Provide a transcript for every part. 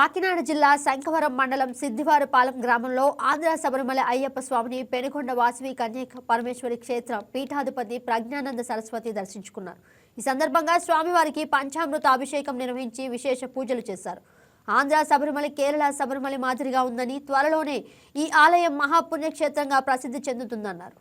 కాకినాడ జిల్లా శంఖవరం మండలం సిద్దివారపాలెం గ్రామంలో ఆంధ్ర శబరిమల అయ్యప్ప స్వామిని పెనుకొండ వాసవి కన్యక పరమేశ్వరి క్షేత్ర పీఠాధిపతి ప్రజ్ఞానంద సరస్వతి దర్శించుకున్నారు. ఈ సందర్భంగా స్వామివారికి పంచామృత అభిషేకం నిర్వహించి విశేష పూజలు చేశారు. ఆంధ్ర శబరిమల కేరళ శబరిమల మాదిరిగా ఉందని, త్వరలోనే ఈ ఆలయం మహాపుణ్యక్షేత్రంగా ప్రసిద్ధి చెందుతుందన్నారు.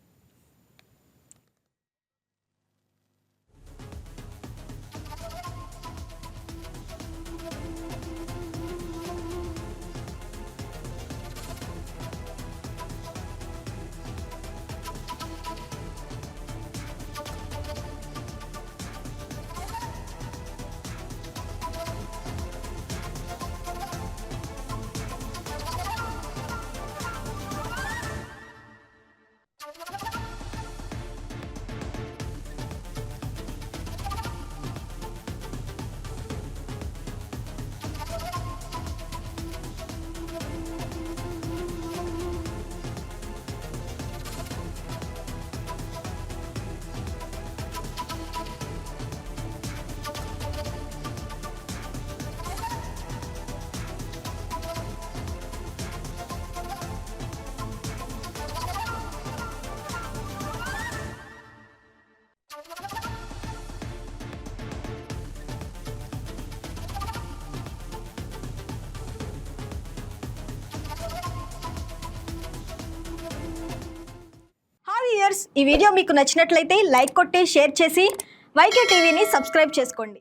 ఈ వీడియో మీకు నచ్చినట్లయితే లైక్ కొట్టి షేర్ చేసి వైకే టీవీని సబ్స్క్రైబ్ చేసుకోండి.